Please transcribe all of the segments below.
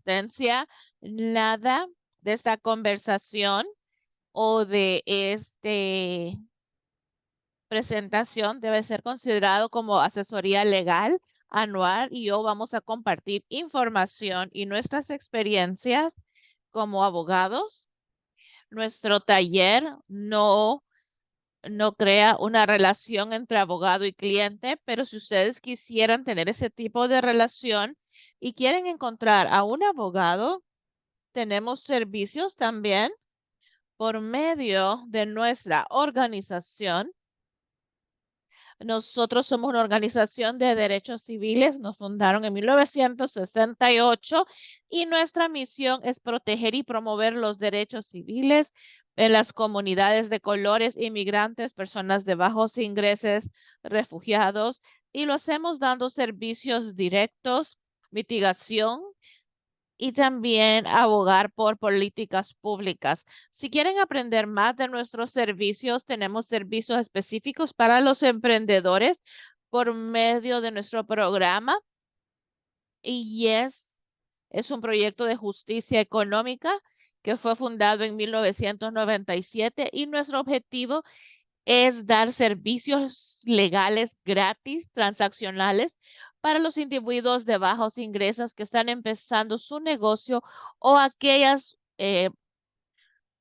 advertencia, nada de esta conversación o de presentación debe ser considerado como asesoría legal anual y yo vamos a compartir información y nuestras experiencias como abogados. Nuestro taller no crea una relación entre abogado y cliente, pero si ustedes quisieran tener ese tipo de relación y quieren encontrar a un abogado, tenemos servicios también por medio de nuestra organización. Nosotros somos una organización de derechos civiles, nos fundaron en 1968 y nuestra misión es proteger y promover los derechos civiles en las comunidades de colores, inmigrantes, personas de bajos ingresos, refugiados, y lo hacemos dando servicios directos, mitigación y también abogar por políticas públicas. Si quieren aprender más de nuestros servicios, tenemos servicios específicos para los emprendedores por medio de nuestro programa y es un proyecto de justicia económica que fue fundado en 1997 y nuestro objetivo es dar servicios legales gratis, transaccionales, para los individuos de bajos ingresos que están empezando su negocio o aquellas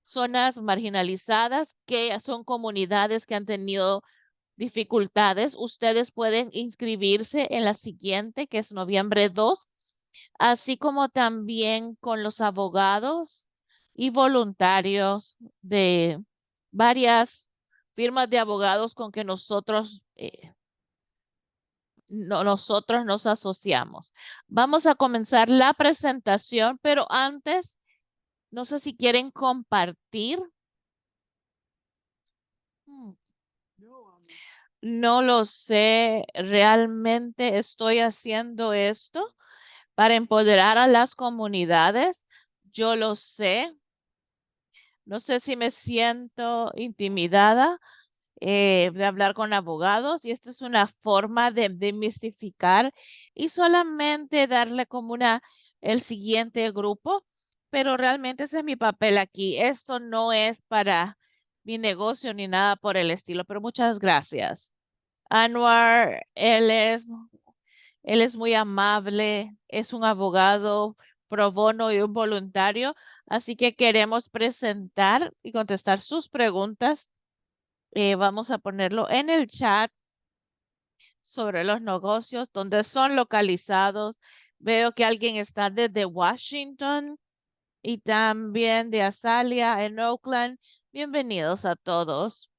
zonas marginalizadas que son comunidades que han tenido dificultades. Ustedes pueden inscribirse en la siguiente, que es noviembre 2, así como también con los abogados y voluntarios de varias firmas de abogados con que nosotros nos asociamos. Vamos a comenzar la presentación, pero antes, no sé si quieren compartir. Mm, No lo sé, realmente estoy haciendo esto para empoderar a las comunidades. Yo lo sé. No sé si me siento intimidada de hablar con abogados y esta es una forma de demistificar y solamente darle como el siguiente grupo, pero realmente ese es mi papel aquí. Esto no es para mi negocio ni nada por el estilo, pero muchas gracias. Anwar, él es muy amable, es un abogado pro bono y un voluntario, así que queremos presentar y contestar sus preguntas. Vamos a ponerlo en el chat sobre los negocios, donde son localizados. Veo que alguien está desde Washington y también de Azalia en Oakland. Bienvenidos a todos.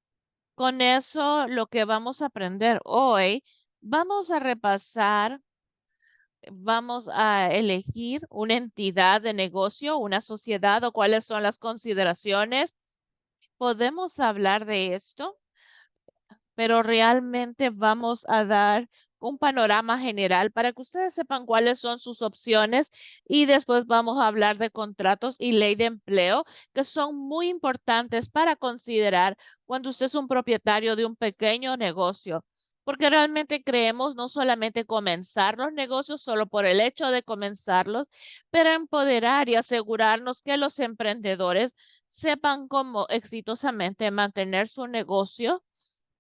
Con eso, lo que vamos a aprender hoy, vamos a repasar, vamos a elegir una entidad de negocio, una sociedad o cuáles son las consideraciones. Podemos hablar de esto, pero realmente vamos a dar un panorama general para que ustedes sepan cuáles son sus opciones y después vamos a hablar de contratos y ley de empleo que son muy importantes para considerar cuando usted es un propietario de un pequeño negocio. Porque realmente creemos no solamente comenzar los negocios solo por el hecho de comenzarlos, pero empoderar y asegurarnos que los emprendedores sepan cómo exitosamente mantener su negocio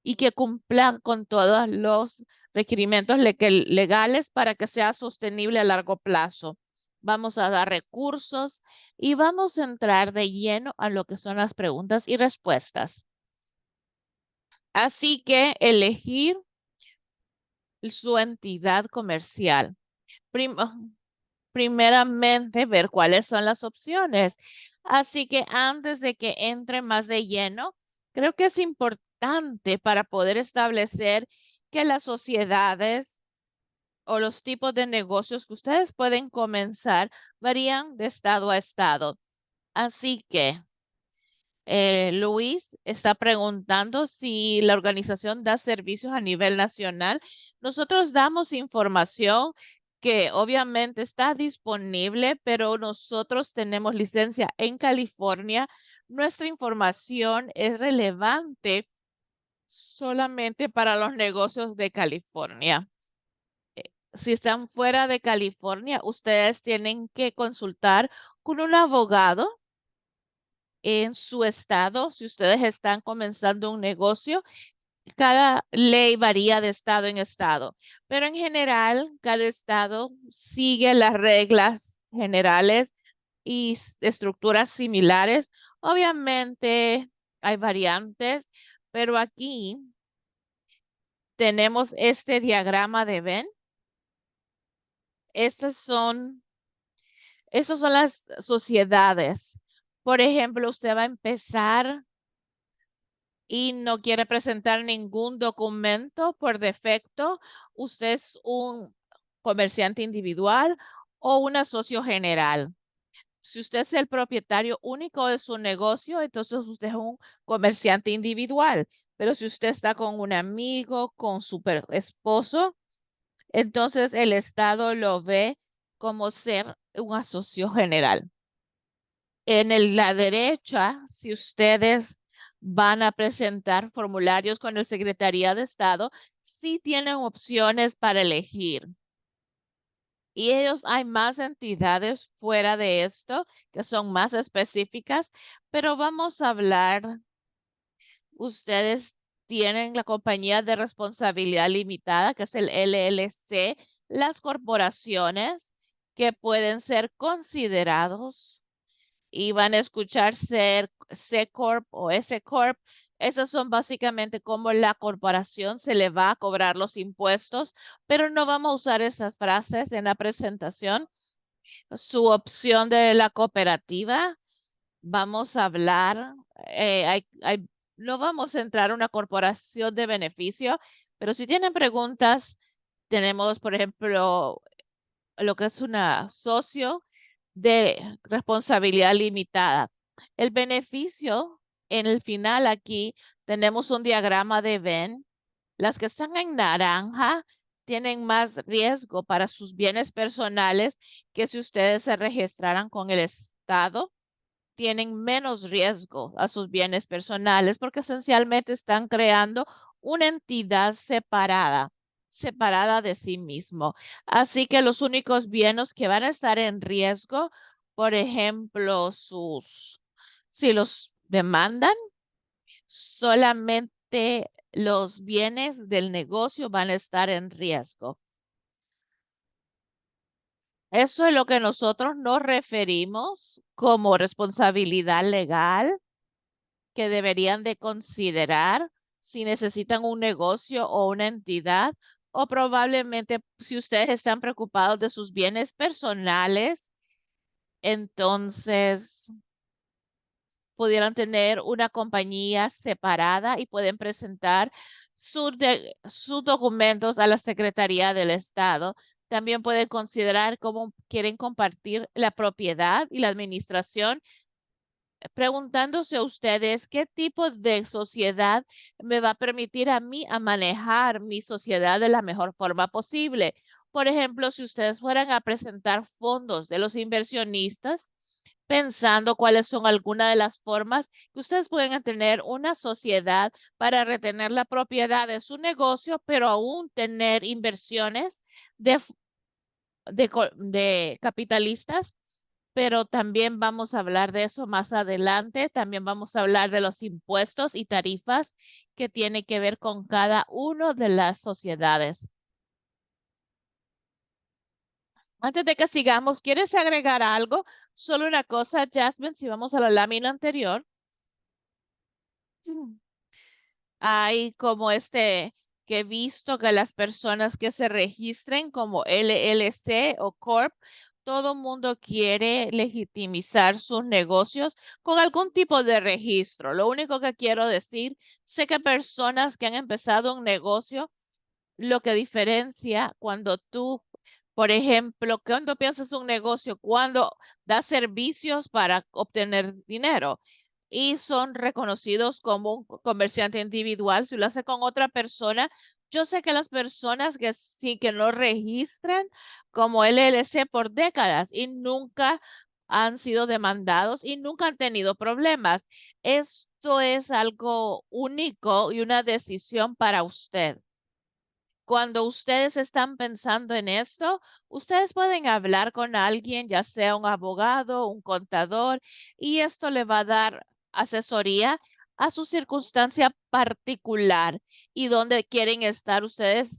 y que cumplan con todos los requerimientos legales para que sea sostenible a largo plazo. Vamos a dar recursos y vamos a entrar de lleno a lo que son las preguntas y respuestas. Así que elegir su entidad comercial. Prim- Primeramente, ver cuáles son las opciones. Así que antes de que entre más de lleno, creo que es importante para poder establecer que las sociedades o los tipos de negocios que ustedes pueden comenzar varían de estado a estado. Así que Luis está preguntando si la organización da servicios a nivel nacional. Nosotros damos información que obviamente está disponible, pero nosotros tenemos licencia en California. Nuestra información es relevante solamente para los negocios de California. si están fuera de California, ustedes tienen que consultar con un abogado en su estado. Si ustedes están comenzando un negocio, cada ley varía de estado en estado, pero en general, cada estado sigue las reglas generales y estructuras similares. Obviamente hay variantes, pero aquí tenemos este diagrama de Venn. Estas son, estas son las sociedades. Por ejemplo, usted va a empezar y no quiere presentar ningún documento por defecto. Usted es un comerciante individual o un socio general. Si usted es el propietario único de su negocio, entonces usted es un comerciante individual. Pero si usted está con un amigo, con su esposo, entonces el Estado lo ve como ser un socio general. La derecha, si ustedes van a presentar formularios con el Secretaría de Estado, sí tienen opciones para elegir. Y ellos, hay más entidades fuera de esto que son más específicas, pero vamos a hablar, ustedes tienen la compañía de responsabilidad limitada, que es el LLC, las corporaciones que pueden ser considerados y van a escuchar ser C Corp o S Corp. Esas son básicamente como la corporación se le va a cobrar los impuestos, pero no vamos a usar esas frases en la presentación. Su opción de la cooperativa, vamos a hablar, no vamos a entrar a una corporación de beneficio, pero si tienen preguntas, tenemos, por ejemplo, lo que es una socio de responsabilidad limitada. El beneficio, en el final aquí tenemos un diagrama de Venn. Las que están en naranja tienen más riesgo para sus bienes personales que si ustedes se registraran con el Estado. Tienen menos riesgo a sus bienes personales porque esencialmente están creando una entidad separada de sí mismo. Así que los únicos bienes que van a estar en riesgo, por ejemplo, si los demandan, solamente los bienes del negocio van a estar en riesgo. Eso es lo que nosotros nos referimos como responsabilidad legal que deberían de considerar si necesitan un negocio o una entidad, o probablemente si ustedes están preocupados de sus bienes personales, entonces pudieran tener una compañía separada y pueden presentar sus documentos a la Secretaría del Estado. También pueden considerar cómo quieren compartir la propiedad y la administración, preguntándose a ustedes qué tipo de sociedad me va a permitir a mí a manejar mi sociedad de la mejor forma posible. Por ejemplo, si ustedes fueran a presentar fondos de los inversionistas, pensando cuáles son algunas de las formas que ustedes pueden tener una sociedad para retener la propiedad de su negocio, pero aún tener inversiones de, de capitalistas, pero también vamos a hablar de eso más adelante. También vamos a hablar de los impuestos y tarifas que tiene que ver con cada una de las sociedades. Antes de que sigamos, ¿quieres agregar algo? Solo una cosa, Jasmine, si vamos a la lámina anterior. Mm. Hay como que he visto que las personas que se registren como LLC o Corp, todo mundo quiere legitimizar sus negocios con algún tipo de registro. Lo único que quiero decir, sé que personas que han empezado un negocio, lo que diferencia cuando tú, por ejemplo, cuando piensas un negocio, cuando das servicios para obtener dinero y son reconocidos como un comerciante individual, si lo hace con otra persona, yo sé que las personas que sí que no registran como LLC por décadas y nunca han sido demandados y nunca han tenido problemas. Esto es algo único y una decisión para usted. Cuando ustedes están pensando en esto, ustedes pueden hablar con alguien, ya sea un abogado, un contador, y esto le va a dar asesoría a su circunstancia particular y dónde quieren estar ustedes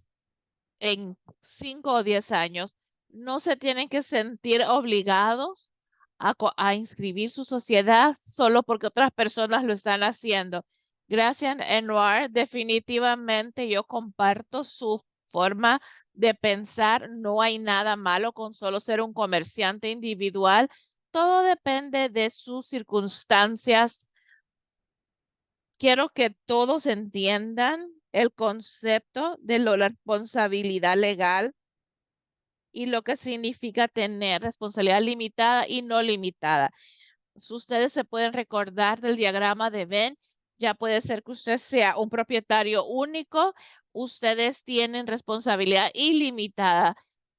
en 5 o 10 años. No se tienen que sentir obligados a inscribir su sociedad solo porque otras personas lo están haciendo. Gracias, Enwar. Definitivamente yo comparto su forma de pensar. No hay nada malo con solo ser un comerciante individual. Todo depende de sus circunstancias. Quiero que todos entiendan el concepto de la responsabilidad legal y lo que significa tener responsabilidad limitada y no limitada. Si ustedes se pueden recordar del diagrama de Venn, ya puede ser que usted sea un propietario único, ustedes tienen responsabilidad ilimitada.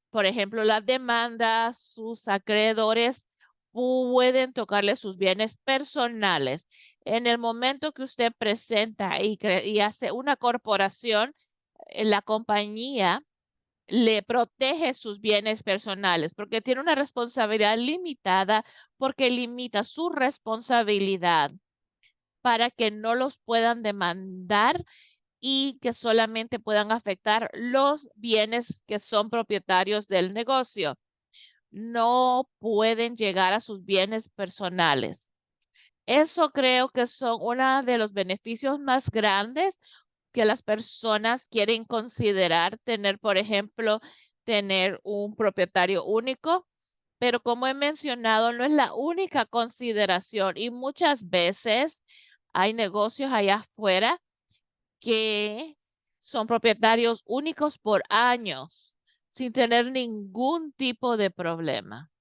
Por ejemplo, las demandas, sus acreedores pueden tocarle sus bienes personales. En el momento que usted presenta y hace una corporación, la compañía le protege sus bienes personales porque tiene una responsabilidad limitada porque limita su responsabilidad para que no los puedan demandar y que solamente puedan afectar los bienes que son propietarios del negocio. No pueden llegar a sus bienes personales. Eso creo que son uno de los beneficios más grandes que las personas quieren considerar tener, por ejemplo, tener un propietario único, pero como he mencionado, no es la única consideración y muchas veces hay negocios allá afuera que son propietarios únicos por años sin tener ningún tipo de problema.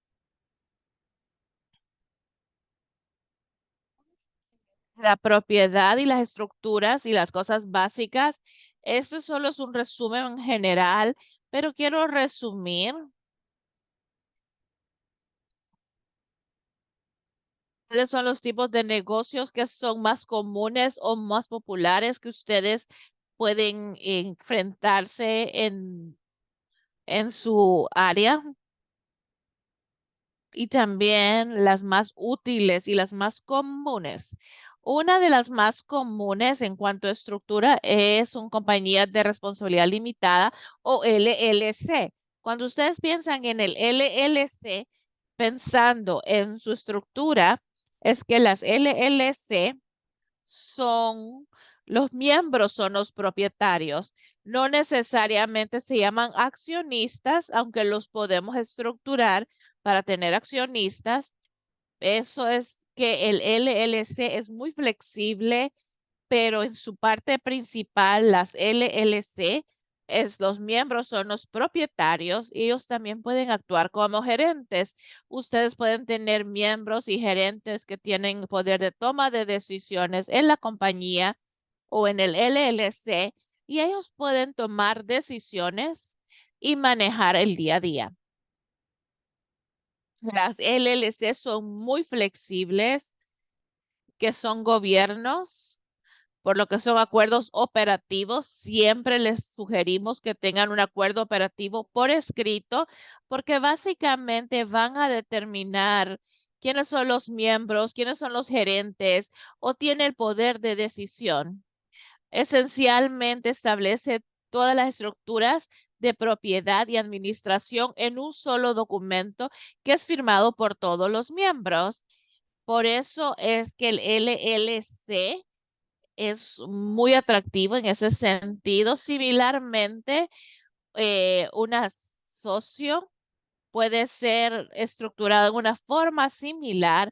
La propiedad y las estructuras y las cosas básicas, esto solo es un resumen general, pero quiero resumir cuáles son los tipos de negocios que son más comunes o más populares que ustedes pueden enfrentarse en su área y también las más útiles y las más comunes. Una de las más comunes en cuanto a estructura es una compañía de responsabilidad limitada o LLC. Cuando ustedes piensan en el LLC, pensando en su estructura, es que las LLC son, los miembros son los propietarios. No necesariamente se llaman accionistas, aunque los podemos estructurar para tener accionistas. Eso es que el LLC es muy flexible, pero en su parte principal, las LLC, los miembros son los propietarios y ellos también pueden actuar como gerentes. Ustedes pueden tener miembros y gerentes que tienen poder de toma de decisiones en la compañía o en el LLC y ellos pueden tomar decisiones y manejar el día a día. Las LLC son muy flexibles, que son gobiernos, por lo que son acuerdos operativos. Siempre les sugerimos que tengan un acuerdo operativo por escrito, porque básicamente van a determinar quiénes son los miembros, quiénes son los gerentes o tiene el poder de decisión. Esencialmente establece todas las estructuras de propiedad y administración en un solo documento que es firmado por todos los miembros. Por eso es que el LLC es muy atractivo en ese sentido. Similarmente, una socio puede ser estructurado de una forma similar,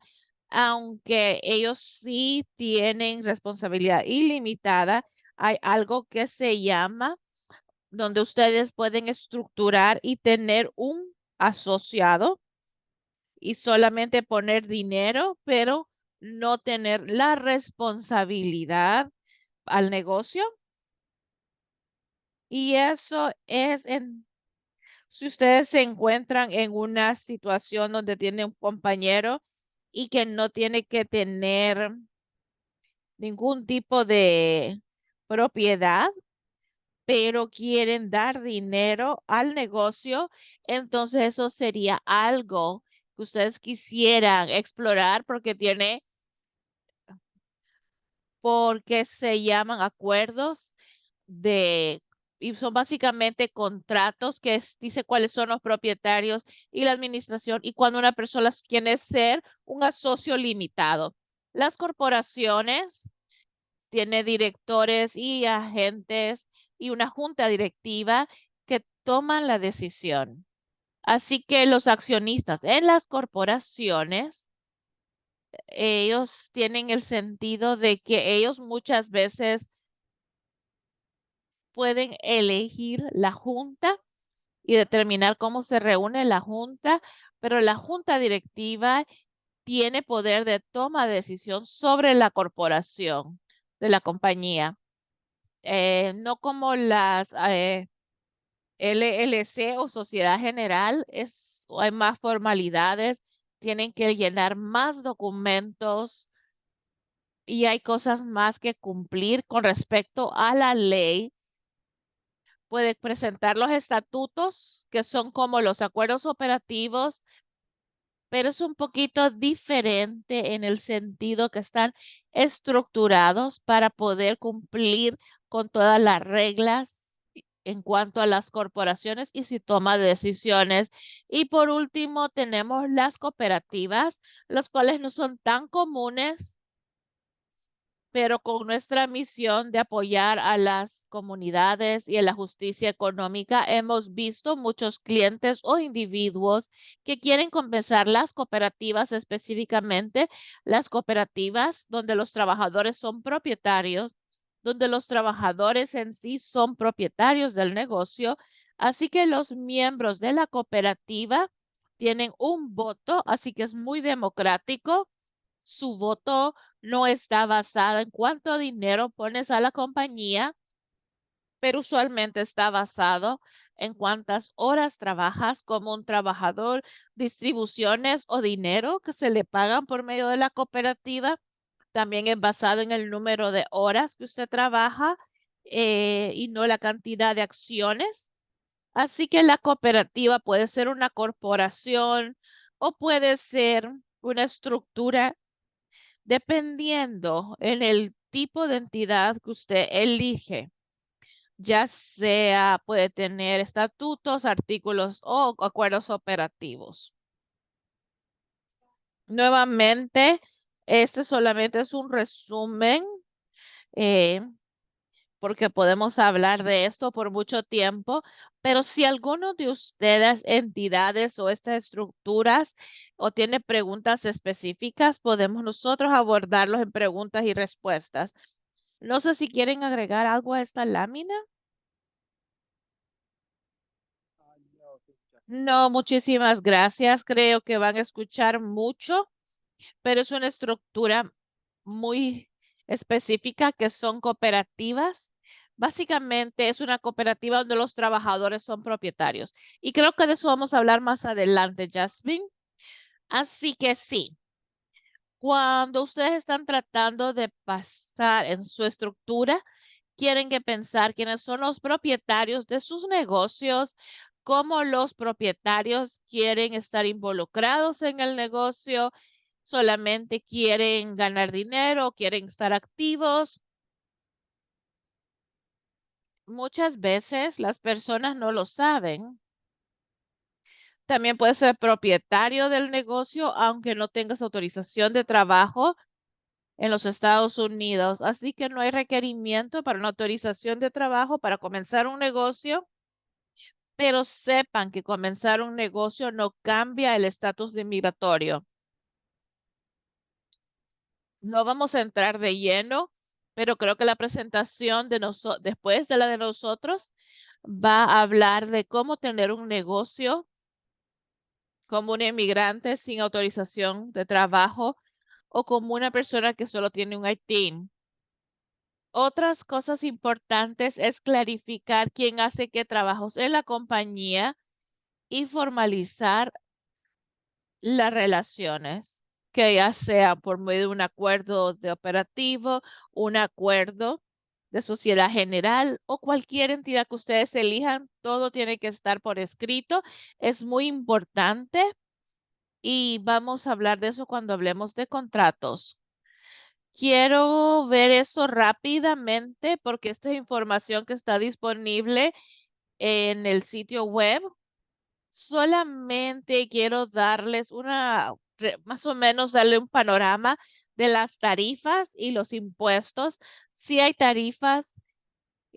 aunque ellos sí tienen responsabilidad ilimitada. Hay algo que se llama donde ustedes pueden estructurar y tener un asociado y solamente poner dinero, pero no tener la responsabilidad al negocio. Y eso es si ustedes se encuentran en una situación donde tiene un compañero y que no tiene que tener ningún tipo de propiedad, pero quieren dar dinero al negocio, entonces eso sería algo que ustedes quisieran explorar porque se llaman acuerdos de, y son básicamente contratos que dice cuáles son los propietarios y la administración y cuando una persona quiere ser un socio limitado. Las corporaciones tienen directores y agentes y una junta directiva que toman la decisión. Así que los accionistas en las corporaciones, ellos tienen el sentido de que ellos muchas veces pueden elegir la junta y determinar cómo se reúne la junta, pero la junta directiva tiene poder de toma de decisión sobre la corporación de la compañía. No como las LLC o sociedad general, hay más formalidades, tienen que llenar más documentos y hay cosas más que cumplir con respecto a la ley. Puede presentar los estatutos, que son como los acuerdos operativos, pero es un poquito diferente en el sentido que están estructurados para poder cumplir con todas las reglas en cuanto a las corporaciones y si toma decisiones. Y por último, tenemos las cooperativas, las cuales no son tan comunes, pero con nuestra misión de apoyar a las comunidades y a la justicia económica, hemos visto muchos clientes o individuos que quieren compensar las cooperativas, específicamente las cooperativas donde los trabajadores son propietarios, donde los trabajadores en sí son propietarios del negocio. Así que los miembros de la cooperativa tienen un voto, así que es muy democrático. Su voto no está basado en cuánto dinero pones a la compañía, pero usualmente está basado en cuántas horas trabajas como un trabajador, distribuciones o dinero que se le pagan por medio de la cooperativa. También es basado en el número de horas que usted trabaja y no la cantidad de acciones. Así que la cooperativa puede ser una corporación o puede ser una estructura dependiendo en el tipo de entidad que usted elige, ya sea puede tener estatutos, artículos o acuerdos operativos. Nuevamente, este solamente es un resumen eh, porque podemos hablar de esto por mucho tiempo, pero si alguno de ustedes, entidades o estas estructuras o tiene preguntas específicas, podemos nosotros abordarlos en preguntas y respuestas. No sé si quieren agregar algo a esta lámina. No, muchísimas gracias. Creo que van a escuchar mucho, pero es una estructura muy específica que son cooperativas. Básicamente es una cooperativa donde los trabajadores son propietarios. Y creo que de eso vamos a hablar más adelante, Jasmine. Así que sí, cuando ustedes están tratando de pasar en su estructura, quieren que pensar quiénes son los propietarios de sus negocios, cómo los propietarios quieren estar involucrados en el negocio, solamente quieren ganar dinero, quieren estar activos. Muchas veces las personas no lo saben. También puedes ser propietario del negocio aunque no tengas autorización de trabajo en los Estados Unidos. Así que no hay requerimiento para una autorización de trabajo para comenzar un negocio, pero sepan que comenzar un negocio no cambia el estatus de migratorio. No vamos a entrar de lleno, pero creo que la presentación de después de la de nosotros va a hablar de cómo tener un negocio como un inmigrante sin autorización de trabajo o como una persona que solo tiene un ITIN. Otras cosas importantes es clarificar quién hace qué trabajos en la compañía y formalizar las relaciones, que ya sea por medio de un acuerdo de operativo, un acuerdo. de sociedad general o cualquier entidad que ustedes elijan, todo tiene que estar por escrito. Es muy importante y vamos a hablar de eso cuando hablemos de contratos. Quiero ver eso rápidamente porque esta es información que está disponible en el sitio web. Solamente quiero darles más o menos darle un panorama de las tarifas y los impuestos. Si hay tarifas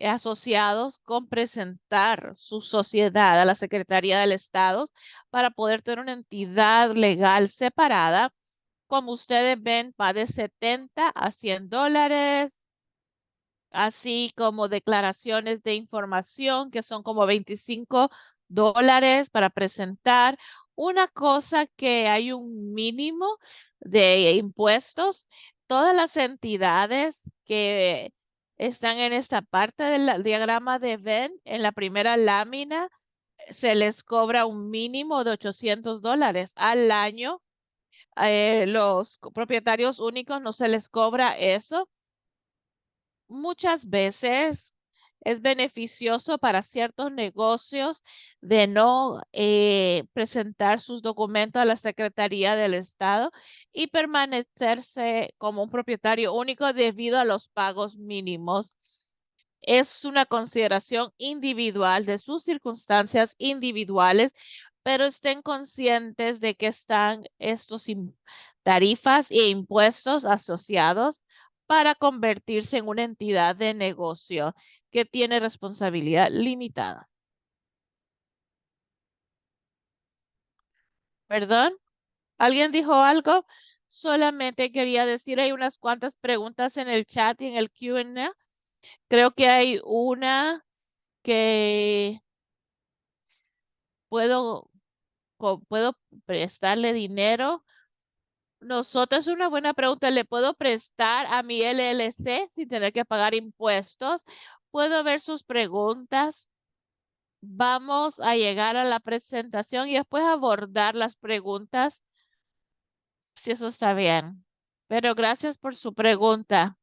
asociados con presentar su sociedad a la Secretaría del Estado para poder tener una entidad legal separada. Como ustedes ven, va de 70 a $100, así como declaraciones de información que son como $25 para presentar. Una cosa que hay un mínimo de impuestos, todas las entidades que están en esta parte del diagrama de Venn, en la primera lámina, se les cobra un mínimo de $800 al año. Los propietarios únicos no se les cobra eso. Muchas veces es beneficioso para ciertos negocios de no presentar sus documentos a la Secretaría del Estado y permanecerse como un propietario único debido a los pagos mínimos. Es una consideración individual de sus circunstancias individuales, pero estén conscientes de que están estos tarifas e impuestos asociados para convertirse en una entidad de negocio que tiene responsabilidad limitada. ¿Perdón? ¿Alguien dijo algo? Solamente quería decir, hay unas cuantas preguntas en el chat y en el Q&A. Creo que hay una que puedo, puedo prestarle dinero. Nosotros, una buena pregunta, ¿le puedo prestar a mi LLC sin tener que pagar impuestos? Puedo ver sus preguntas. Vamos a llegar a la presentación y después abordar las preguntas, si eso está bien. Pero gracias por su pregunta.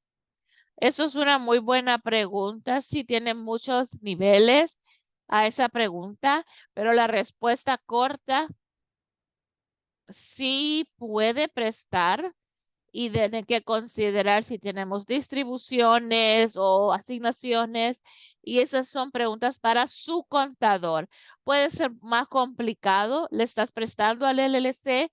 Eso es una muy buena pregunta. Sí tiene muchos niveles a esa pregunta, pero la respuesta corta sí puede prestar y tienen que considerar si tenemos distribuciones o asignaciones. Y esas son preguntas para su contador. Puede ser más complicado. ¿Le estás prestando al LLC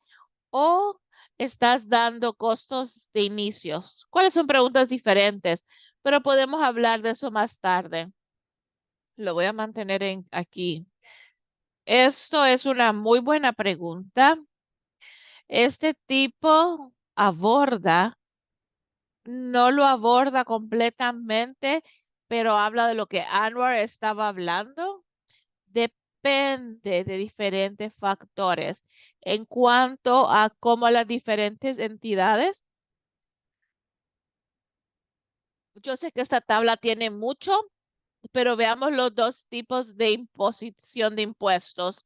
o estás dando costos de inicios? ¿Cuáles son preguntas diferentes? Pero podemos hablar de eso más tarde. Lo voy a mantener aquí. Esto es una muy buena pregunta. Este tipo no lo aborda completamente, pero habla de lo que Anwar estaba hablando. Depende de diferentes factores en cuanto a cómo las diferentes entidades. Yo sé que esta tabla tiene mucho, pero veamos los dos tipos de imposición de impuestos.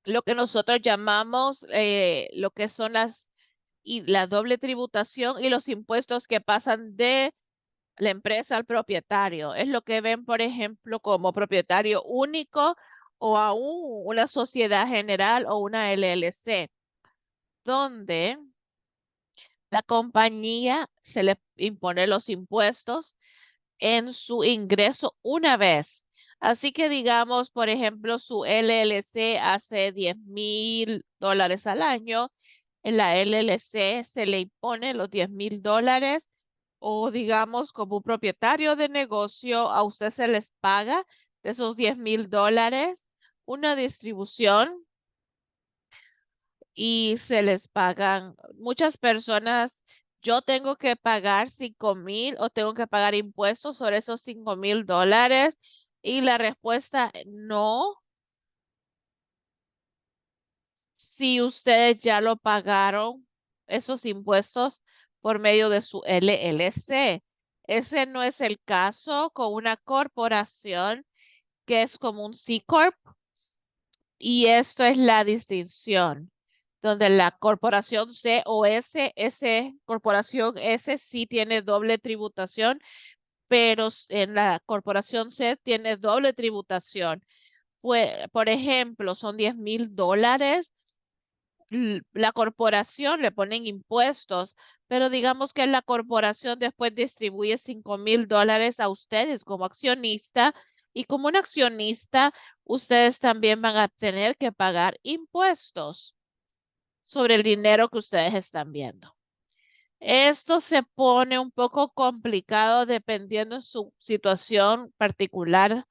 Lo que nosotros llamamos lo que son la doble tributación y los impuestos que pasan de la empresa al propietario. Es lo que ven, por ejemplo, como propietario único o aún una sociedad general o una LLC, donde la compañía se le impone los impuestos en su ingreso una vez. Así que digamos, por ejemplo, su LLC hace $10,000 al año. En la LLC se le impone los $10,000 o digamos como un propietario de negocio, a usted se les paga de esos $10,000 una distribución y se les pagan muchas personas. Yo tengo que pagar 5,000 o tengo que pagar impuestos sobre esos $5,000 y la respuesta no. Si ustedes ya lo pagaron, esos impuestos por medio de su LLC. Ese no es el caso con una corporación que es como un C Corp y esto es la distinción, donde la corporación C o S, corporación S sí tiene doble tributación, pero en la corporación C tiene doble tributación. Pues, por ejemplo, son $10,000, la corporación le ponen impuestos, pero digamos que la corporación después distribuye $5,000 a ustedes como accionista y como un accionista, ustedes también van a tener que pagar impuestos sobre el dinero que ustedes están viendo. Esto se pone un poco complicado dependiendo de su situación particular,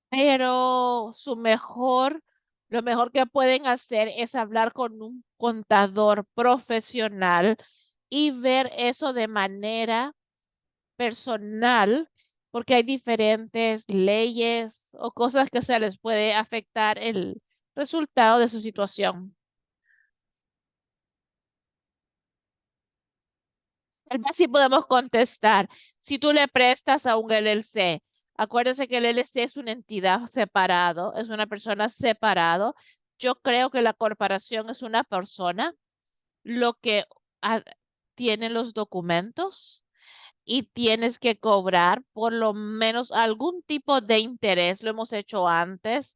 pero lo mejor que pueden hacer es hablar con un contador profesional y ver eso de manera personal, porque hay diferentes leyes o cosas que se les puede afectar el resultado de su situación. Tal vez sí podemos contestar. Si tú le prestas a un LLC, acuérdese que el LLC es una entidad separado, es una persona separado. Yo creo que la corporación es una persona, lo que ah, tiene los documentos y tienes que cobrar por lo menos algún tipo de interés. Lo hemos hecho antes.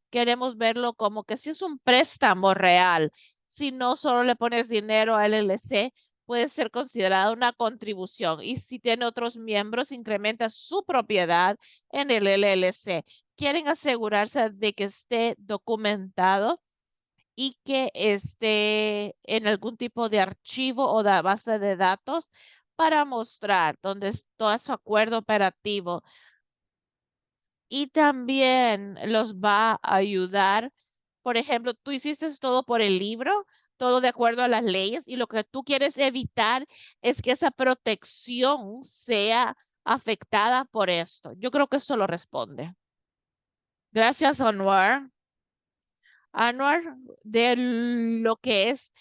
Queremos verlo como que si es un préstamo real, si no solo le pones dinero al LLC, puede ser considerada una contribución. Y si tiene otros miembros, incrementa su propiedad en el LLC. Quieren asegurarse de que esté documentado y que esté en algún tipo de archivo o de base de datos para mostrar dónde es todo su acuerdo operativo. Y también los va a ayudar. Por ejemplo, tú hiciste todo por el libro, todo de acuerdo a las leyes, y lo que tú quieres evitar es que esa protección sea afectada por esto. Yo creo que esto lo responde. Gracias, Anwar. Anwar, de lo que es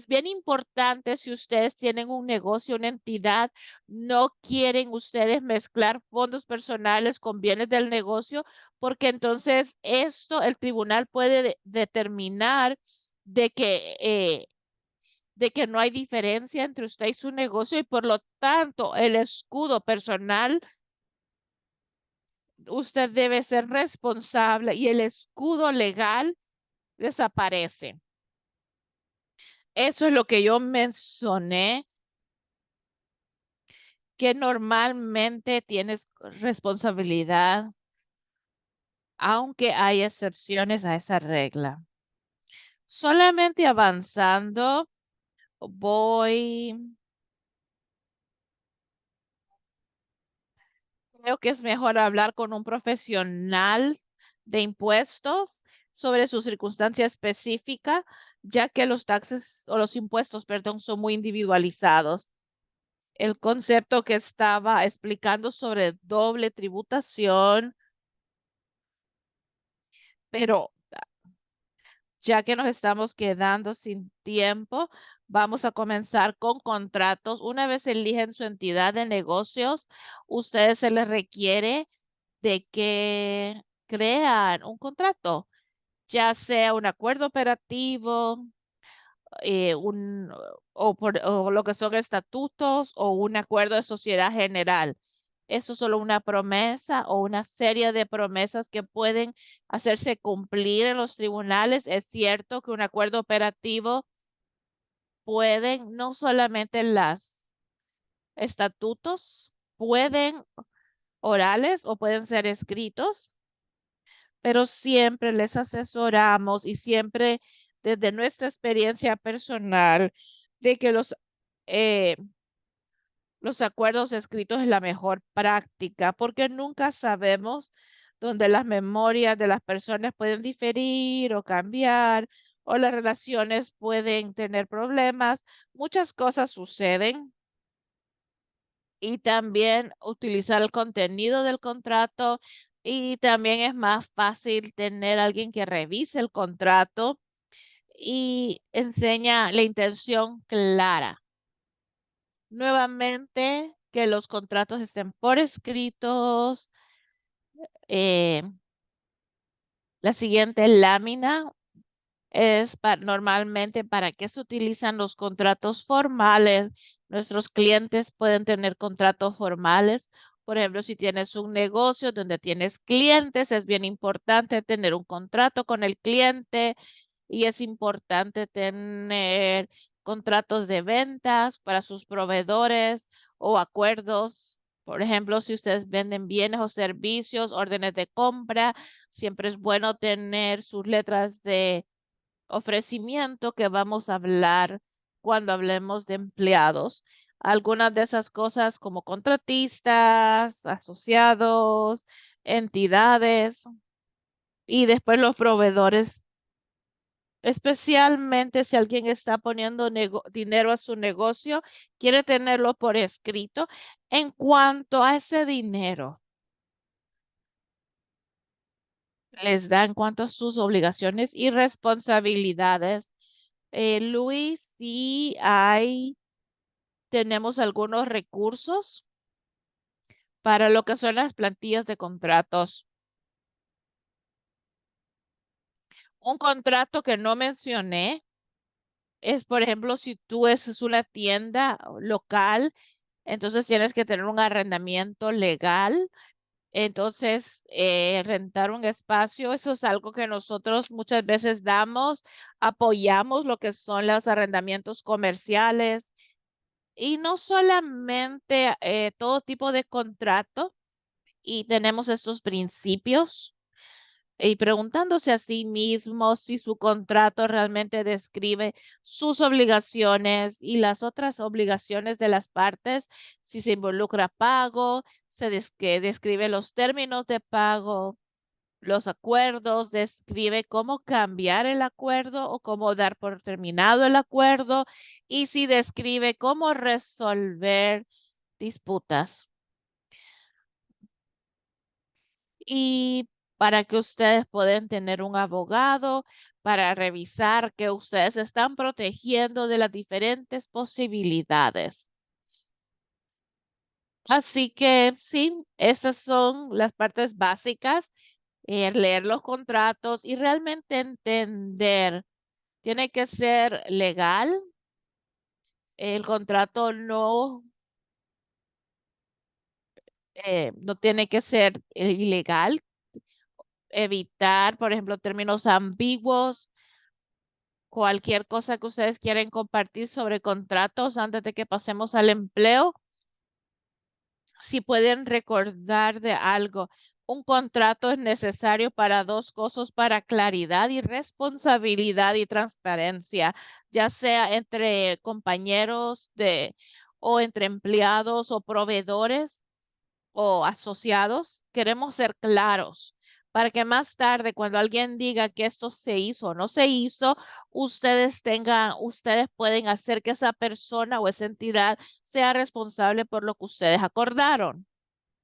bien importante si ustedes tienen un negocio, una entidad, no quieren ustedes mezclar fondos personales con bienes del negocio, porque entonces esto el tribunal puede determinar de que no hay diferencia entre usted y su negocio y por lo tanto el escudo personal, usted debe ser responsable y el escudo legal desaparece. Eso es lo que yo mencioné, que normalmente tienes responsabilidad, aunque hay excepciones a esa regla. Solamente avanzando, voy, creo que es mejor hablar con un profesional de impuestos sobre su circunstancia específica, ya que los taxes o los impuestos, perdón, son muy individualizados. El concepto que estaba explicando sobre doble tributación, pero ya que nos estamos quedando sin tiempo, vamos a comenzar con contratos. Una vez eligen su entidad de negocios, ustedes se les requiere de que crean un contrato, ya sea un acuerdo operativo, un, o lo que son estatutos o un acuerdo de sociedad general. Eso es solo una promesa o una serie de promesas que pueden hacerse cumplir en los tribunales. Es cierto que un acuerdo operativo pueden, no solamente las estatutos, pueden orales o pueden ser escritos, pero siempre les asesoramos y siempre desde nuestra experiencia personal de que eh, los acuerdos escritos es la mejor práctica porque nunca sabemos dónde las memorias de las personas pueden diferir o cambiar o las relaciones pueden tener problemas. Muchas cosas suceden y también utilizar el contenido del contrato y también es más fácil tener alguien que revise el contrato y enseña la intención clara. Nuevamente, que los contratos estén por escritos. eh, la siguiente lámina es normalmente para qué se utilizan los contratos formales. Nuestros clientes pueden tener contratos formales. Por ejemplo, si tienes un negocio donde tienes clientes, es bien importante tener un contrato con el cliente y es importante tener contratos de ventas para sus proveedores o acuerdos. Por ejemplo, si ustedes venden bienes o servicios, órdenes de compra, siempre es bueno tener sus letras de ofrecimiento que vamos a hablar cuando hablemos de empleados. Algunas de esas cosas como contratistas, asociados, entidades y después los proveedores, especialmente si alguien está poniendo dinero a su negocio, quiere tenerlo por escrito en cuanto a ese dinero. Les da en cuanto a sus obligaciones y responsabilidades. Luis, sí tenemos algunos recursos para lo que son las plantillas de contratos. Un contrato que no mencioné es, por ejemplo, si tú es una tienda local, entonces tienes que tener un arrendamiento legal. Entonces, rentar un espacio, eso es algo que nosotros muchas veces damos, apoyamos lo que son los arrendamientos comerciales y no solamente todo tipo de contrato y tenemos estos principios y preguntándose a sí mismo si su contrato realmente describe sus obligaciones y las otras obligaciones de las partes, si se involucra pago, que describe los términos de pago, los acuerdos, describe cómo cambiar el acuerdo o cómo dar por terminado el acuerdo y si describe cómo resolver disputas. Y para que ustedes puedan tener un abogado para revisar que ustedes están protegiendo de las diferentes posibilidades. Así que sí, esas son las partes básicas, leer los contratos y realmente entender. Tiene que ser legal. El contrato no tiene que ser ilegal. Evitar, por ejemplo, términos ambiguos. Cualquier cosa que ustedes quieren compartir sobre contratos antes de que pasemos al empleo, si pueden recordar de algo, un contrato es necesario para dos cosas, para claridad y responsabilidad y transparencia, ya sea entre compañeros o entre empleados o proveedores o asociados, queremos ser claros para que más tarde, cuando alguien diga que esto se hizo o no se hizo, ustedes pueden hacer que esa persona o esa entidad sea responsable por lo que ustedes acordaron.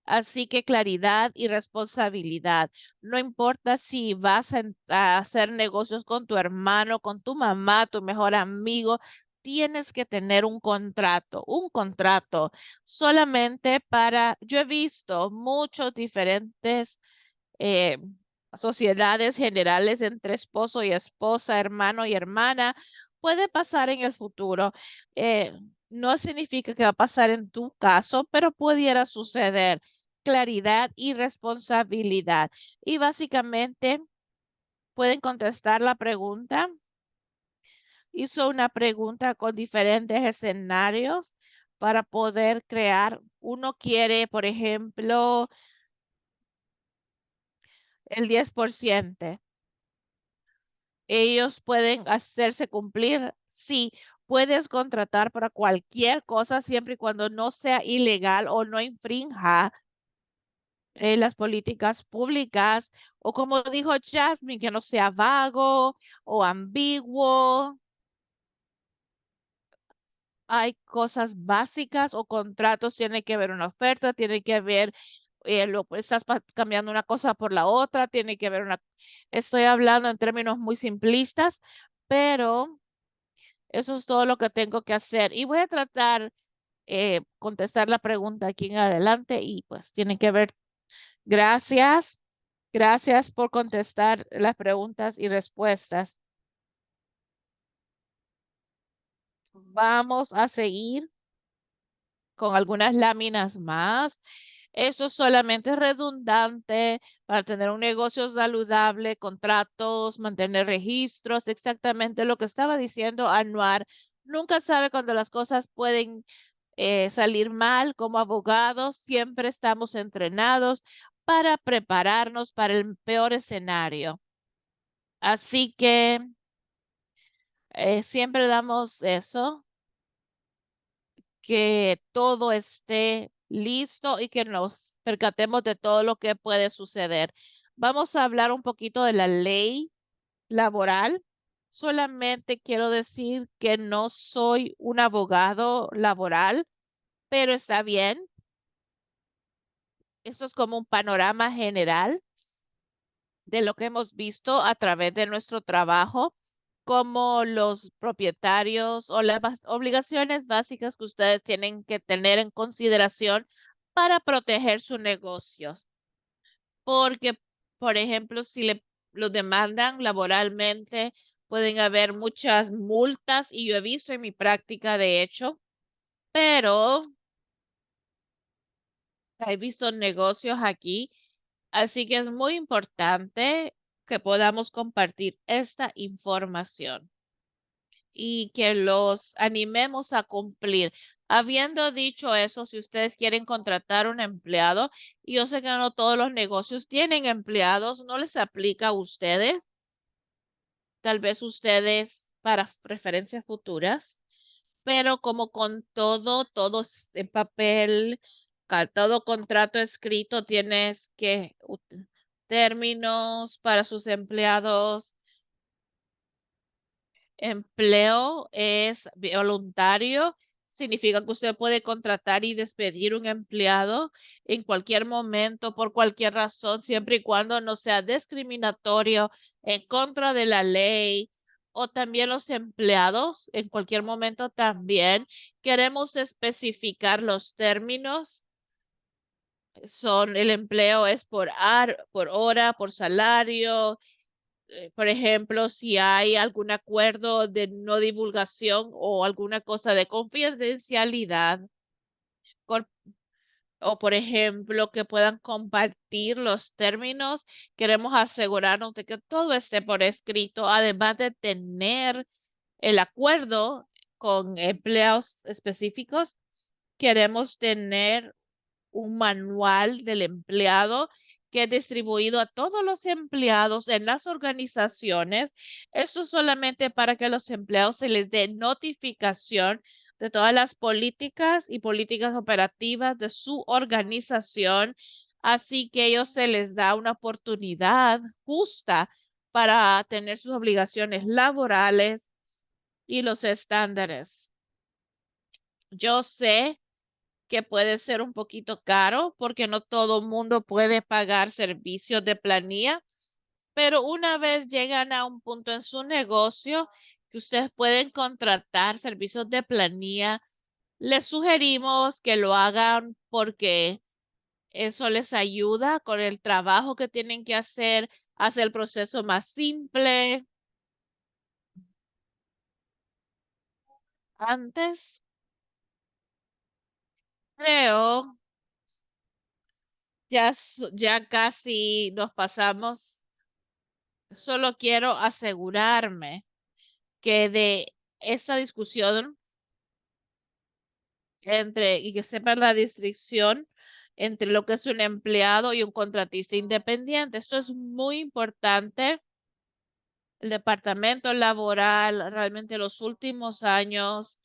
Así que claridad y responsabilidad. No importa si vas a hacer negocios con tu hermano, con tu mamá, tu mejor amigo, tienes que tener un contrato solamente yo he visto muchos diferentes eh, sociedades generales entre esposo y esposa, hermano y hermana. Puede pasar en el futuro. Eh, no significa que va a pasar en tu caso, pero pudiera suceder. Claridad y responsabilidad. Y básicamente pueden contestar la pregunta. Hizo una pregunta con diferentes escenarios para poder crear. Uno quiere, por ejemplo, el 10%. Ellos pueden hacerse cumplir. Sí, puedes contratar para cualquier cosa siempre y cuando no sea ilegal o no infrinja las políticas públicas o como dijo Jasmine, que no sea vago o ambiguo. Hay cosas básicas o contratos, tiene que haber una oferta, tiene que haber, estás cambiando una cosa por la otra, tiene que haber estoy hablando en términos muy simplistas, pero eso es todo lo que tengo que hacer. Y voy a tratar contestar la pregunta aquí en adelante y pues tiene que ver. Gracias, gracias por contestar las preguntas y respuestas. Vamos a seguir con algunas láminas más. Eso solamente es redundante para tener un negocio saludable, contratos, mantener registros, exactamente lo que estaba diciendo Anuar. Nunca sabe cuando las cosas pueden salir mal. Como abogados, siempre estamos entrenados para prepararnos para el peor escenario. Así que siempre damos eso, que todo esté listo y que nos percatemos de todo lo que puede suceder. Vamos a hablar un poquito de la ley laboral. Solamente quiero decir que no soy un abogado laboral, pero está bien. Esto es como un panorama general de lo que hemos visto a través de nuestro trabajo, como los propietarios o las obligaciones básicas que ustedes tienen que tener en consideración para proteger sus negocios. Porque, por ejemplo, si los demandan laboralmente, pueden haber muchas multas y yo he visto en mi práctica, de hecho, pero he visto negocios aquí. Así que es muy importante que podamos compartir esta información y que los animemos a cumplir. Habiendo dicho eso, si ustedes quieren contratar un empleado, y yo sé que no todos los negocios tienen empleados, no les aplica a ustedes, tal vez ustedes para preferencias futuras, pero como con todo, todo es en papel, todo contrato escrito, tienes que términos para sus empleados. Empleo es voluntario, significa que usted puede contratar y despedir un empleado en cualquier momento, por cualquier razón, siempre y cuando no sea discriminatorio, en contra de la ley. O también los empleados, en cualquier momento también queremos especificar los términos. Son el empleo es por hora, por salario. Por ejemplo, si hay algún acuerdo de no divulgación o alguna cosa de confidencialidad, cor- o por ejemplo, que puedan compartir los términos, queremos asegurarnos de que todo esté por escrito, además de tener el acuerdo con empleados específicos. Queremos tener un manual del empleado que es distribuido a todos los empleados en las organizaciones. Esto solamente para que a los empleados se les dé notificación de todas las políticas y políticas operativas de su organización. Así que ellos se les da una oportunidad justa para tener sus obligaciones laborales y los estándares. Yo sé que puede ser un poquito caro porque no todo mundo puede pagar servicios de planilla, pero una vez llegan a un punto en su negocio que ustedes pueden contratar servicios de planilla, les sugerimos que lo hagan porque eso les ayuda con el trabajo que tienen que hacer, hace el proceso más simple. Antes, creo, ya casi nos pasamos. Solo quiero asegurarme que de esta discusión y que sepan la distinción entre lo que es un empleado y un contratista independiente. Esto es muy importante. El departamento laboral realmente en los últimos años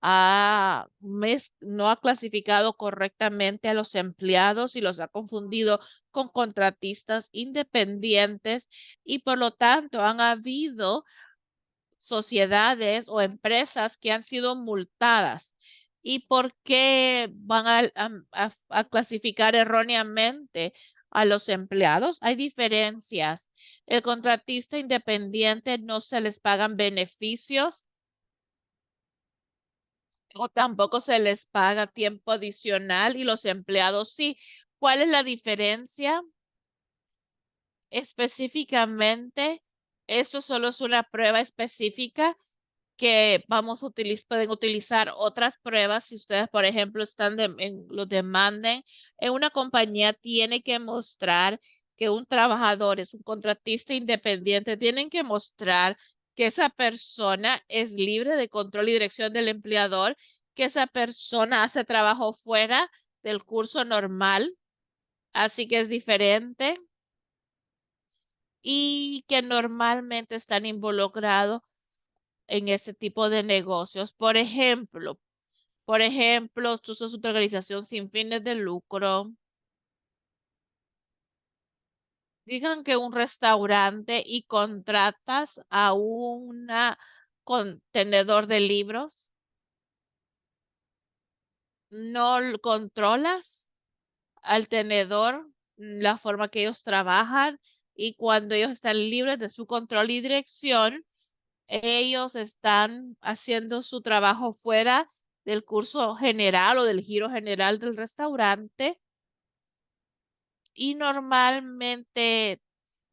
no ha clasificado correctamente a los empleados y los ha confundido con contratistas independientes y por lo tanto han habido sociedades o empresas que han sido multadas. ¿Y por qué van a clasificar erróneamente a los empleados? Hay diferencias. El contratista independiente no se les pagan beneficios o tampoco se les paga tiempo adicional y los empleados sí. ¿Cuál es la diferencia? Específicamente, eso solo es una prueba específica que pueden utilizar otras pruebas. Si ustedes, por ejemplo, lo demanden, en una compañía tiene que mostrar que un trabajador es un contratista independiente, tienen que mostrar que esa persona es libre de control y dirección del empleador, que esa persona hace trabajo fuera del curso normal, así que es diferente, y que normalmente están involucrados en ese tipo de negocios. Por ejemplo, tú sos una organización sin fines de lucro. Digan que un restaurante y contratas a una contenedor de libros, no controlas al tenedor, la forma que ellos trabajan, y cuando ellos están libres de su control y dirección, ellos están haciendo su trabajo fuera del curso general o del giro general del restaurante, y normalmente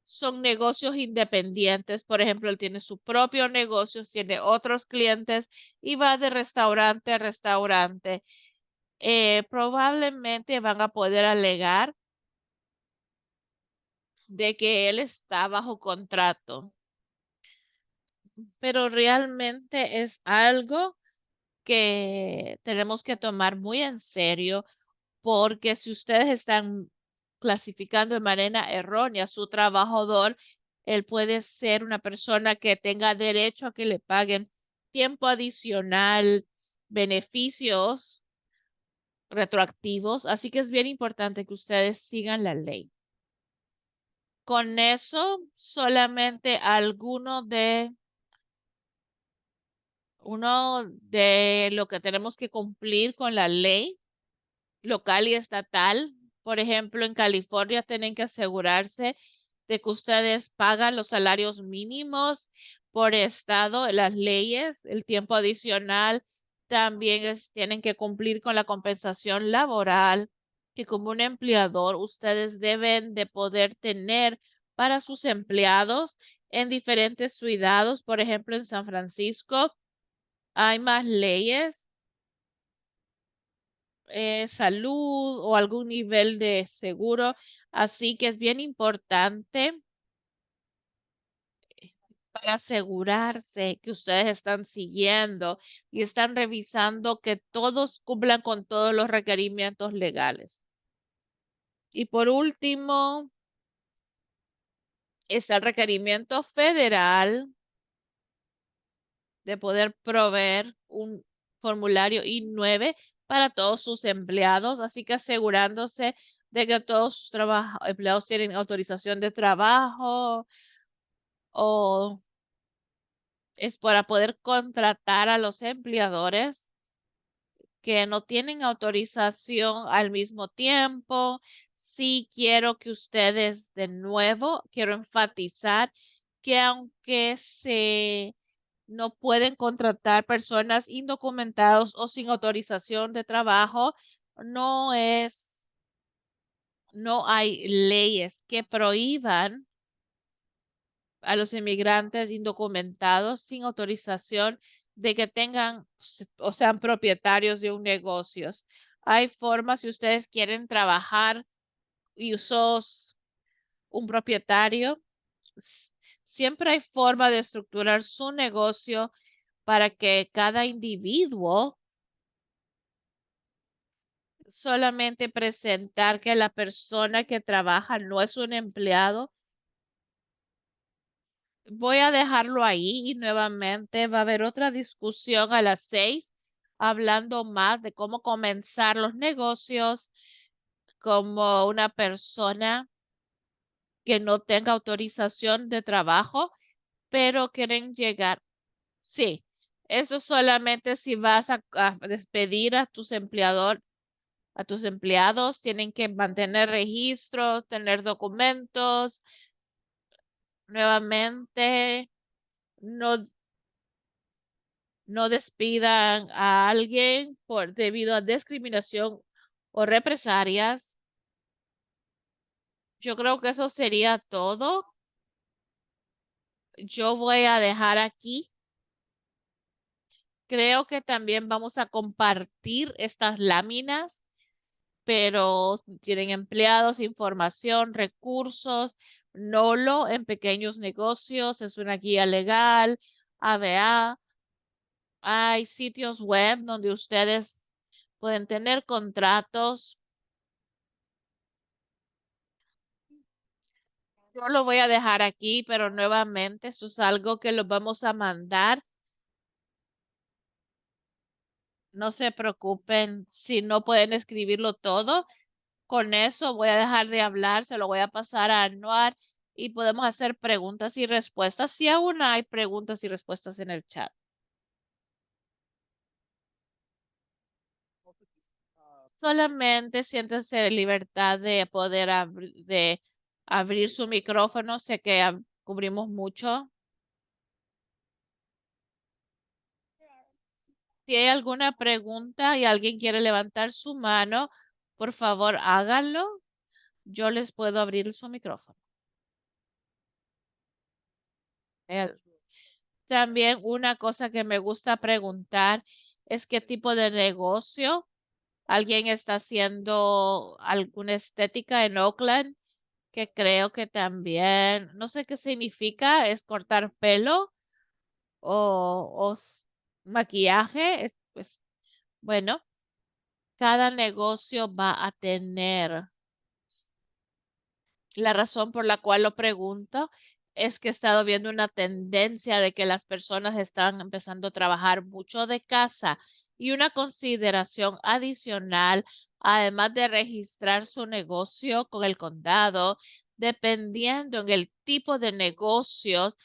son negocios independientes. Por ejemplo, él tiene su propio negocio, tiene otros clientes y va de restaurante a restaurante. Probablemente van a poder alegar de que él está bajo contrato, pero realmente es algo que tenemos que tomar muy en serio, porque si ustedes están clasificando de manera errónea a su trabajador, él puede ser una persona que tenga derecho a que le paguen tiempo adicional, beneficios retroactivos, así que es bien importante que ustedes sigan la ley. Con eso, solamente uno de lo que tenemos que cumplir con la ley local y estatal. Por ejemplo, en California tienen que asegurarse de que ustedes pagan los salarios mínimos por estado, las leyes, el tiempo adicional. También tienen que cumplir con la compensación laboral, que como un empleador ustedes deben de poder tener para sus empleados en diferentes ciudades. Por ejemplo, en San Francisco hay más leyes, salud o algún nivel de seguro. Así que es bien importante para asegurarse que ustedes están siguiendo y están revisando que todos cumplan con todos los requerimientos legales. Y por último, está el requerimiento federal de poder proveer un formulario I-9 para todos sus empleados, así que asegurándose de que todos sus empleados tienen autorización de trabajo, o es para poder contratar a los empleadores que no tienen autorización al mismo tiempo. Sí quiero que ustedes, de nuevo, quiero enfatizar que aunque no pueden contratar personas indocumentados o sin autorización de trabajo, no es, no hay leyes que prohíban a los inmigrantes indocumentados sin autorización de que tengan o sean propietarios de un negocio. Hay formas, si ustedes quieren trabajar y sos un propietario, s- siempre hay forma de estructurar su negocio para que cada individuo solamente presentar que la persona que trabaja no es un empleado. Voy a dejarlo ahí y nuevamente va a haber otra discusión a las 6, hablando más de cómo comenzar los negocios como una persona que no tenga autorización de trabajo, pero quieren llegar. Sí, eso solamente si vas a despedir a tus a tus empleados, tienen que mantener registros, tener documentos. Nuevamente, no no despidan a alguien debido a discriminación o represalias. Yo creo que eso sería todo. Yo voy a dejar aquí Creo que también vamos a compartir estas láminas, pero tienen empleados, información, recursos, NOLO en pequeños negocios, es una guía legal, ABA. Hay sitios web donde ustedes pueden tener contratos. Yo lo voy a dejar aquí, pero nuevamente eso es algo que los vamos a mandar. No se preocupen si no pueden escribirlo todo. Con eso voy a dejar de hablar, se lo voy a pasar a Anuar y podemos hacer preguntas y respuestas. Si aún hay preguntas y respuestas en el chat. Solamente siéntense en libertad de poder de abrir su micrófono. Sé que cubrimos mucho. Si hay alguna pregunta y alguien quiere levantar su mano, por favor háganlo. Yo les puedo abrir su micrófono. Eh, También una cosa que me gusta preguntar es qué tipo de negocio alguien está haciendo alguna estética en Oakland, que creo que también, no sé qué significa, es cortar pelo o maquillaje. Pues bueno, cada negocio va a tener. La razón por la cual lo pregunto es que he estado viendo una tendencia de que las personas están empezando a trabajar mucho de casa y una consideración adicional, además de registrar su negocio con el condado, dependiendo en el tipo de negocios,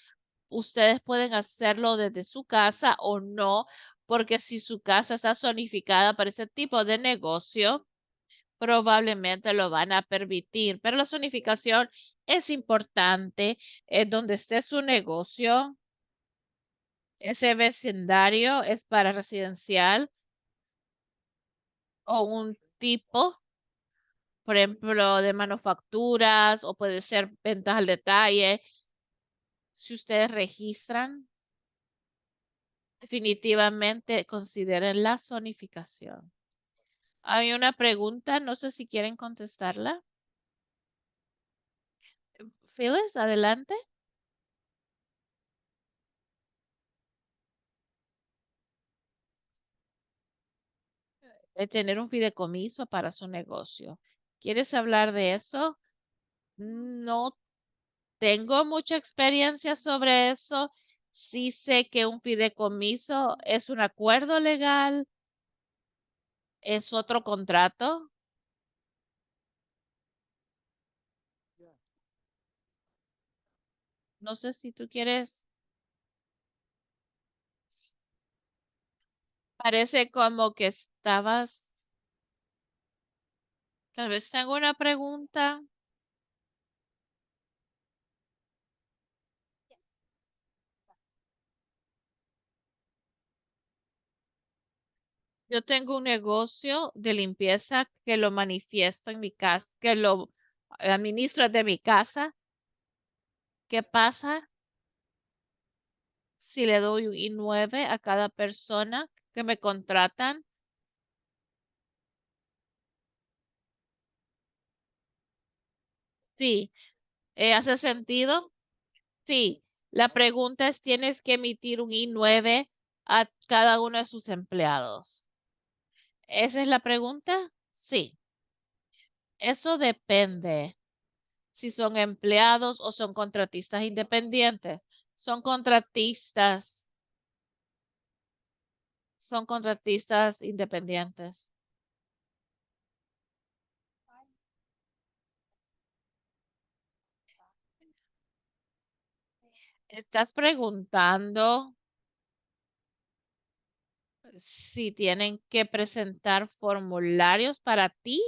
ustedes pueden hacerlo desde su casa o no, porque si su casa está zonificada para ese tipo de negocio, probablemente lo van a permitir, pero la zonificación es importante. Donde esté su negocio, ese vecindario es para residencial o un tipo, por ejemplo, de manufacturas o puede ser ventas al detalle. Si ustedes registran, definitivamente consideren la zonificación. Hay una pregunta, no sé si quieren contestarla. Phyllis, adelante. De tener un fideicomiso para su negocio. ¿Quieres hablar de eso? No tengo mucha experiencia sobre eso. Sí sé que un fideicomiso es un acuerdo legal, es otro contrato. No sé si tú quieres, parece como que estabas, tal vez tengo una pregunta. Yo tengo un negocio de limpieza que lo manifiesto en mi casa, que lo administro de mi casa. ¿Qué pasa si le doy un I9 a cada persona que me contratan? Sí, ¿hace sentido? Sí. La pregunta es, ¿tienes que emitir un I9 a cada uno de sus empleados? ¿Esa es la pregunta? Sí. Eso depende si son empleados o son contratistas independientes. Son contratistas, son contratistas independientes. Estás preguntando si tienen que presentar formularios para ti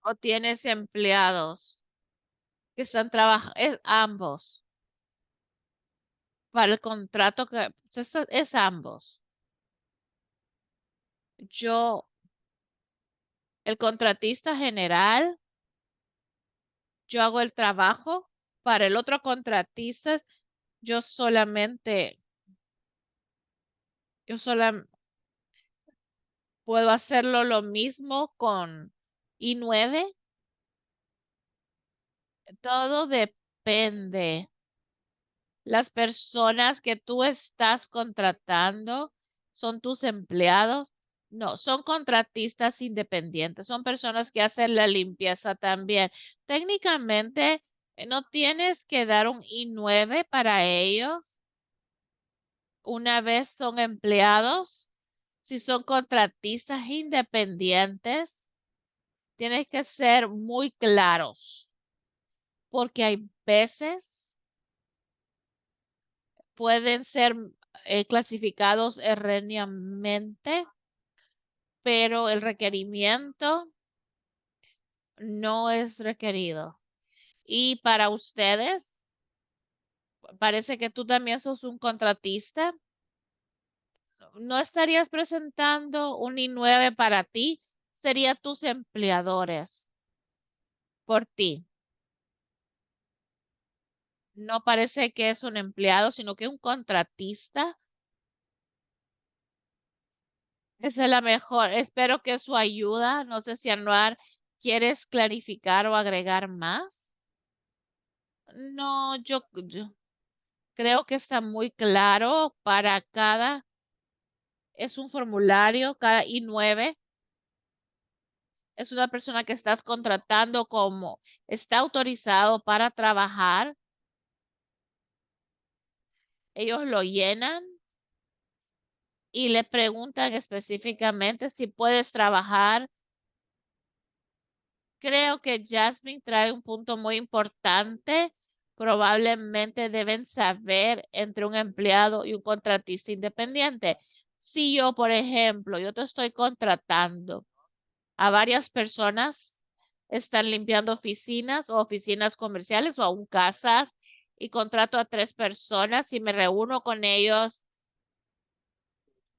o tienes empleados que están trabajando, es ambos. Para el contrato que es ambos. Yo, el contratista general Yo hago el trabajo para el otro contratista. Yo solamente, yo sola puedo hacerlo lo mismo con I9. Todo depende. Las personas que tú estás contratando son tus empleados. No, son contratistas independientes. Son personas que hacen la limpieza también. Técnicamente, no tienes que dar un I9 para ellos. Una vez son empleados, si son contratistas independientes, tienes que ser muy claros, porque hay veces pueden ser clasificados erróneamente, pero el requerimiento no es requerido. Y para ustedes, parece que tú también sos un contratista. No estarías presentando un I9 para ti, serían tus empleadores por ti. No parece que es un empleado, sino que un contratista. Esa es la mejor. Espero que su ayuda. No sé si Anuar quieres clarificar o agregar más. No, yo creo que está muy claro para cada, es un formulario, cada I9 es una persona que estás contratando como está autorizado para trabajar. Ellos lo llenan y le preguntan específicamente si puedes trabajar. Creo que Jasmine trae un punto muy importante. Probablemente deben saber entre un empleado y un contratista independiente. Si yo, por ejemplo, yo te estoy contratando a varias personas, están limpiando oficinas o oficinas comerciales o aún casas y contrato a 3 personas y me reúno con ellos.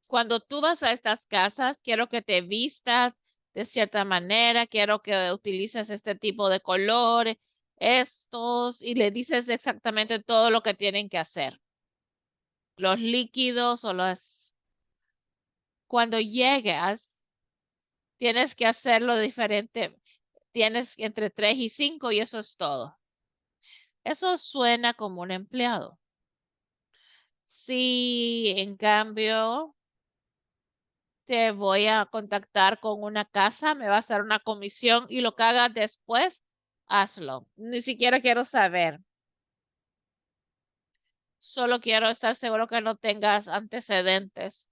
Cuando tú vas a estas casas, quiero que te vistas de cierta manera, quiero que utilices este tipo de colores, estos, y le dices exactamente todo lo que tienen que hacer. Los líquidos o los... Cuando llegas, tienes que hacerlo diferente. Tienes entre 3 y 5 y eso es todo. Eso suena como un empleado. Si en cambio te voy a contactar con una casa, me va a hacer una comisión y lo que hagas después, hazlo. Ni siquiera quiero saber. Solo quiero estar seguro que no tengas antecedentes.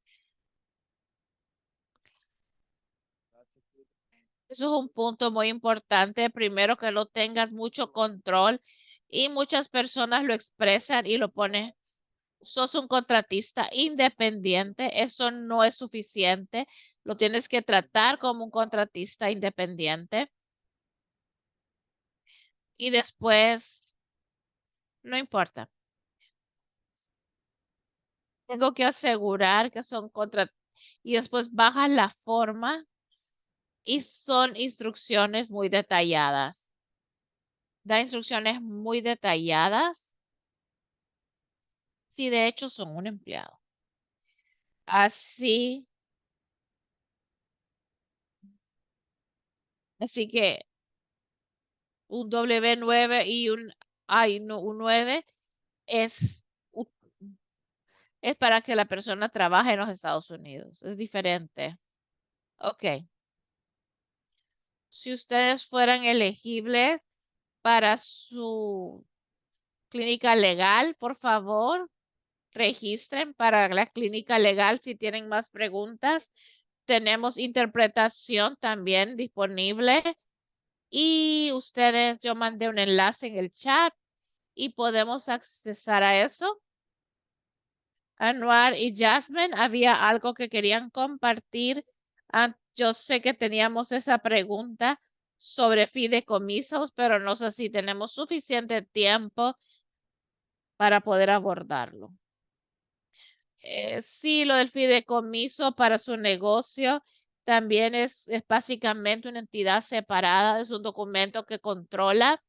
Eso es un punto muy importante. Primero, que no tengas mucho control y muchas personas lo expresan y lo ponen. Sos un contratista independiente. Eso no es suficiente. Lo tienes que tratar como un contratista independiente. Y después, no importa. Tengo que asegurar que son contra... Y después bajas la forma y son instrucciones muy detalladas. Da instrucciones muy detalladas si de hecho son un empleado. Así, así que un W9 y un, ay, no, un 9 es, u- es para que la persona trabaje en los Estados Unidos. Es diferente. Ok. Si ustedes fueran elegibles para su clínica legal, por favor, registren para la clínica legal si tienen más preguntas. Tenemos interpretación también disponible y ustedes, yo mandé un enlace en el chat y podemos accesar a eso. Anuar y Jasmine, ¿había algo que querían compartir? Yo sé que teníamos esa pregunta sobre fideicomisos, pero no sé si tenemos suficiente tiempo para poder abordarlo. Sí, lo del fideicomiso para su negocio también es básicamente una entidad separada, es un documento que controla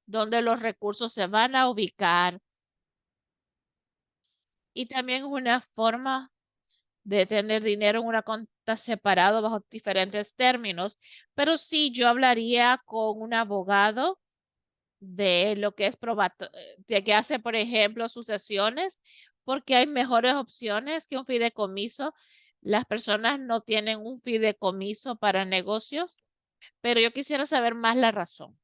dónde los recursos se van a ubicar y también una forma de tener dinero en una cuenta separado bajo diferentes términos. Pero sí, yo hablaría con un abogado de lo que es de que hace, por ejemplo, sucesiones, porque hay mejores opciones que un fideicomiso. Las personas no tienen un fideicomiso para negocios, pero yo quisiera saber más la razón.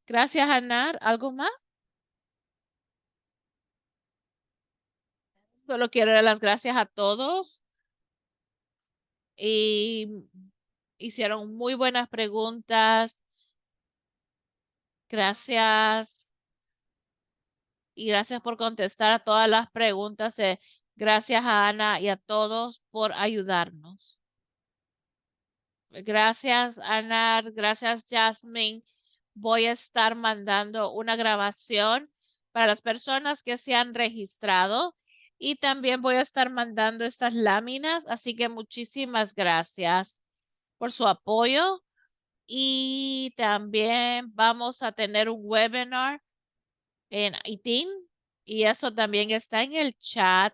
Gracias, Anar. ¿Algo más? Solo quiero dar las gracias a todos y hicieron muy buenas preguntas. Gracias y gracias por contestar a todas las preguntas. Gracias a Ana y a todos por ayudarnos. Gracias, Ana. Gracias, Jasmine. Voy a estar mandando una grabación para las personas que se han registrado y también voy a estar mandando estas láminas. Así que muchísimas gracias por su apoyo y también vamos a tener un webinar en ITIN y eso también está en el chat.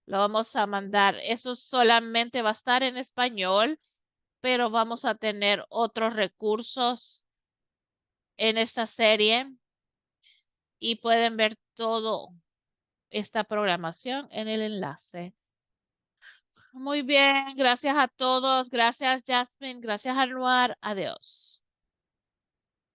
Lo vamos a mandar. Eso solamente va a estar en español, pero vamos a tener otros recursos en esta serie y pueden ver todo esta programación en el enlace. Muy bien, gracias a todos. Gracias, Jasmine. Gracias, Anuar. Adiós.